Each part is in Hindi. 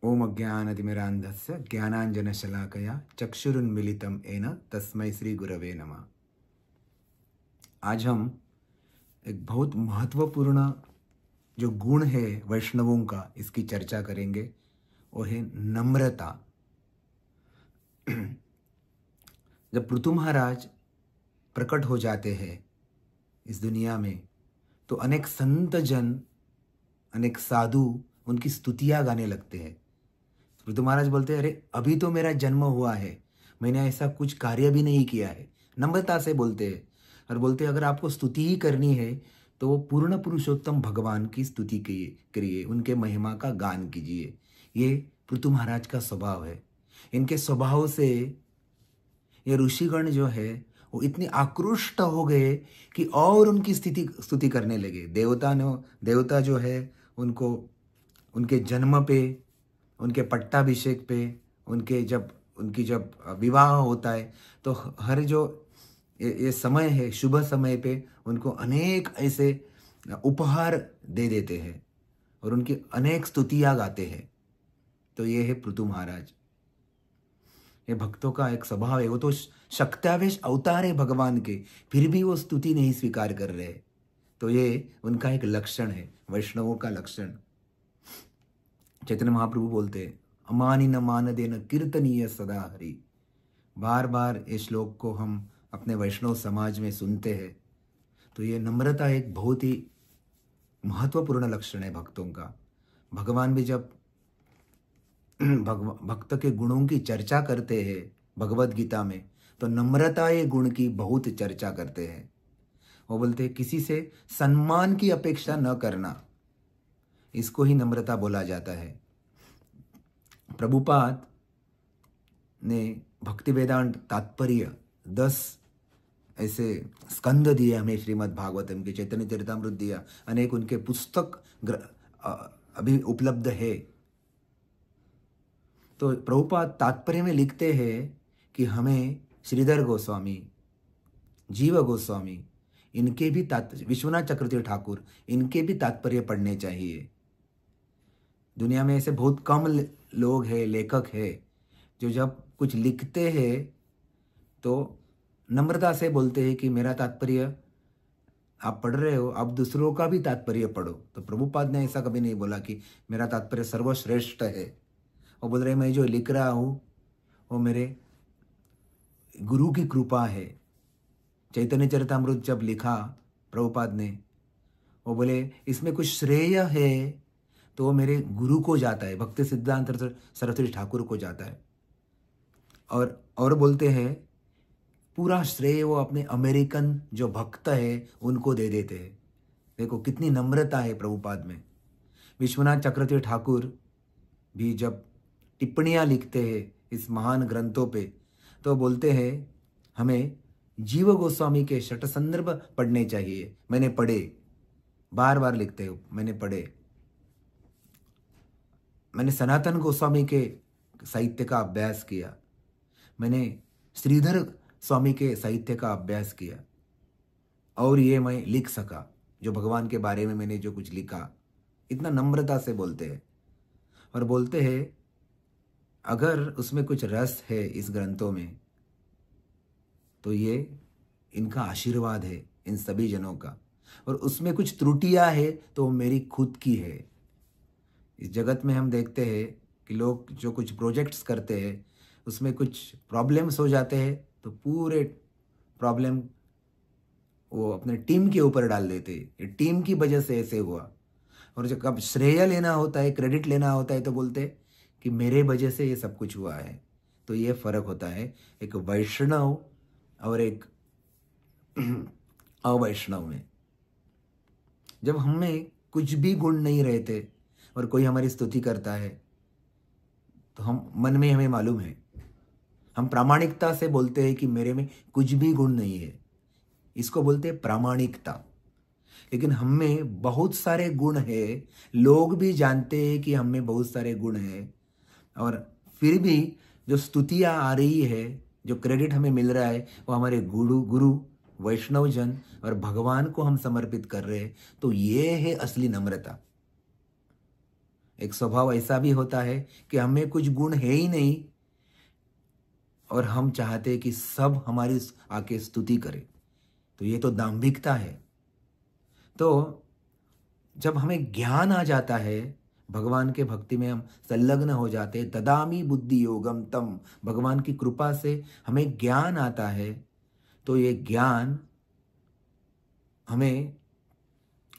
ओम अज्ञानतिमिरान्धस्य ज्ञानाञ्जनशलाकया चक्षुरुन्मीलितं येन तस्मै श्री गुरवे नमः। आज हम एक बहुत महत्वपूर्ण जो गुण है वैष्णवों का, इसकी चर्चा करेंगे। वो है नम्रता। जब पृथु महाराज प्रकट हो जाते हैं इस दुनिया में, तो अनेक संत जन, अनेक साधु उनकी स्तुतियाँ गाने लगते हैं। पृथु महाराज बोलते हैं, अरे अभी तो मेरा जन्म हुआ है, मैंने ऐसा कुछ कार्य भी नहीं किया है। नम्रता से बोलते हैं और बोलते हैं, अगर आपको स्तुति ही करनी है तो वो पूर्ण पुरुषोत्तम भगवान की स्तुति करिए, उनके महिमा का गान कीजिए। ये पृथु महाराज का स्वभाव है। इनके स्वभाव से ये ऋषिगण जो है वो इतने आकृष्ट हो गए कि और उनकी स्तुति करने लगे। देवता जो है उनको उनके जन्म पे, उनके पट्टाभिषेक पे, उनकी जब विवाह होता है तो हर जो ये समय है, शुभ समय पे उनको अनेक ऐसे उपहार दे देते हैं और उनकी अनेक स्तुतियाँ गाते हैं। तो ये है पृथु महाराज। ये भक्तों का एक स्वभाव है। वो तो शक्त्यावेश अवतार है भगवान के, फिर भी वो स्तुति नहीं स्वीकार कर रहे। तो ये उनका एक लक्षण है, वैष्णवों का लक्षण। चैतन्य महाप्रभु बोलते हैं, अमानी न मान देन कीर्तनीय सदा हरि। बार बार इस श्लोक को हम अपने वैष्णव समाज में सुनते हैं। तो ये नम्रता एक बहुत ही महत्वपूर्ण लक्षण है भक्तों का। भगवान भी जब भक्त के गुणों की चर्चा करते हैं भगवत गीता में, तो नम्रता ये गुण की बहुत चर्चा करते हैं। वो बोलते हैं, किसी से सम्मान की अपेक्षा न करना, इसको ही नम्रता बोला जाता है। प्रभुपाद ने भक्ति वेदांत तात्पर्य 10 ऐसे स्कंद दिए हमें, श्रीमद् भागवतम के, चैतन्य चरितामृत दिया, अनेक उनके पुस्तक अभी उपलब्ध है। तो प्रभुपाद तात्पर्य में लिखते हैं कि हमें श्रीधर गोस्वामी, जीव गोस्वामी, इनके भी विश्वनाथ चक्रवर्ती ठाकुर, इनके भी तात्पर्य पढ़ने चाहिए। दुनिया में ऐसे बहुत कम लोग हैं, लेखक हैं, जो जब कुछ लिखते हैं तो नम्रता से बोलते हैं कि मेरा तात्पर्य आप पढ़ रहे हो, आप दूसरों का भी तात्पर्य पढ़ो। तो प्रभुपाद ने ऐसा कभी नहीं बोला कि मेरा तात्पर्य सर्वश्रेष्ठ है। वो बोल रहे, मैं जो लिख रहा हूँ वो मेरे गुरु की कृपा है। चैतन्य चरितामृत जब लिखा प्रभुपाद ने, वो बोले इसमें कुछ श्रेय है तो वो मेरे गुरु को जाता है, भक्ति सिद्धांत सरस्वती ठाकुर को जाता है। और बोलते हैं पूरा श्रेय वो अपने अमेरिकन जो भक्त है उनको दे देते हैं। देखो कितनी नम्रता है प्रभुपाद में। विश्वनाथ चक्रवर्ती ठाकुर भी जब टिप्पणियाँ लिखते हैं इस महान ग्रंथों पे, तो बोलते हैं हमें जीव गोस्वामी के शठ संदर्भ पढ़ने चाहिए। मैंने पढ़े, बार बार लिखते हो, मैंने पढ़े। मैंने सनातन गोस्वामी के साहित्य का अभ्यास किया, मैंने श्रीधर स्वामी के साहित्य का अभ्यास किया, और ये मैं लिख सका जो भगवान के बारे में मैंने जो कुछ लिखा। इतना नम्रता से बोलते हैं और बोलते हैं अगर उसमें कुछ रस है इस ग्रंथों में तो ये इनका आशीर्वाद है इन सभी जनों का, और उसमें कुछ त्रुटियां है तो मेरी खुद की है। इस जगत में हम देखते हैं कि लोग जो कुछ प्रोजेक्ट्स करते हैं उसमें कुछ प्रॉब्लम्स हो जाते हैं तो पूरे प्रॉब्लम वो अपने टीम के ऊपर डाल देते हैं, ये टीम की वजह से ऐसे हुआ। और जब कब श्रेय लेना होता है, क्रेडिट लेना होता है, तो बोलते कि मेरे वजह से ये सब कुछ हुआ है। तो ये फर्क होता है एक वैष्णव और एक अवैष्णव में। जब हमें कुछ भी गुण नहीं रहते और कोई हमारी स्तुति करता है तो हम मन में हमें मालूम है, हम प्रामाणिकता से बोलते हैं कि मेरे में कुछ भी गुण नहीं है, इसको बोलते हैं प्रामाणिकता। लेकिन हम में बहुत सारे गुण है, लोग भी जानते हैं कि हम में बहुत सारे गुण हैं, और फिर भी जो स्तुतियाँ आ रही है, जो क्रेडिट हमें मिल रहा है, वो हमारे गुरु वैष्णव जन और भगवान को हम समर्पित कर रहे हैं। तो ये है असली नम्रता। एक स्वभाव ऐसा भी होता है कि हमें कुछ गुण है ही नहीं और हम चाहते हैं कि सब हमारी आके स्तुति करें, तो ये तो दाम्भिकता है। तो जब हमें ज्ञान आ जाता है, भगवान के भक्ति में हम संलग्न हो जाते हैं, ददामी बुद्धि योगम तम, भगवान की कृपा से हमें ज्ञान आता है, तो ये ज्ञान हमें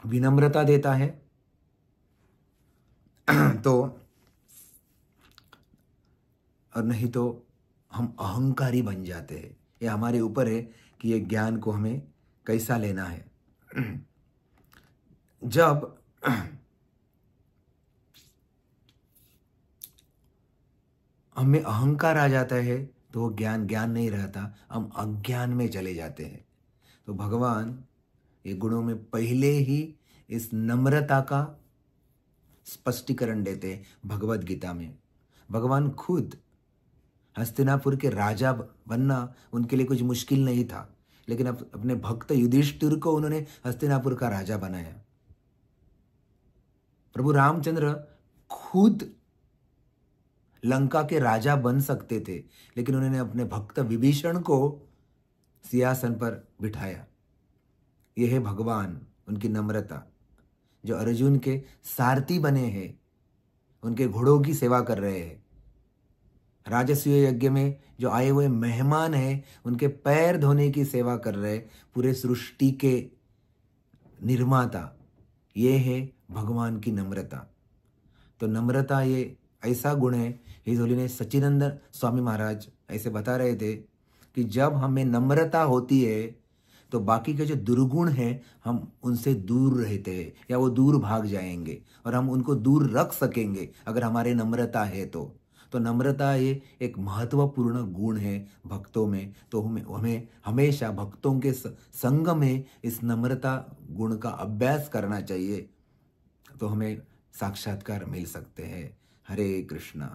विनम्रता देता है। तो और नहीं तो हम अहंकारी बन जाते हैं। ये हमारे ऊपर है कि ये ज्ञान को हमें कैसा लेना है। जब हमें अहंकार आ जाता है तो वो ज्ञान ज्ञान नहीं रहता, हम अज्ञान में चले जाते हैं। तो भगवान ये गुणों में पहले ही इस नम्रता का स्पष्टीकरण देते हैं। भगवत गीता में भगवान खुद हस्तिनापुर के राजा बनना उनके लिए कुछ मुश्किल नहीं था, लेकिन अपने भक्त युधिष्ठिर को उन्होंने हस्तिनापुर का राजा बनाया। प्रभु रामचंद्र खुद लंका के राजा बन सकते थे, लेकिन उन्होंने अपने भक्त विभीषण को सिंहासन पर बिठाया। यह है भगवान, उनकी नम्रता। जो अर्जुन के सारथी बने हैं, उनके घोड़ों की सेवा कर रहे हैं। राजसूय यज्ञ में जो आए हुए मेहमान हैं, उनके पैर धोने की सेवा कर रहे, पूरे सृष्टि के निर्माता। ये है भगवान की नम्रता। तो नम्रता ये ऐसा गुण है। हिज होलीनेस सच्चिदानंद स्वामी महाराज ऐसे बता रहे थे कि जब हमें नम्रता होती है तो बाकी के जो दुर्गुण हैं हम उनसे दूर रहते हैं या वो दूर भाग जाएंगे और हम उनको दूर रख सकेंगे अगर हमारे नम्रता है तो नम्रता ये एक महत्वपूर्ण गुण है भक्तों में। तो हमें हमेशा भक्तों के संग में इस नम्रता गुण का अभ्यास करना चाहिए, तो हमें साक्षात्कार मिल सकते हैं। हरे कृष्णा।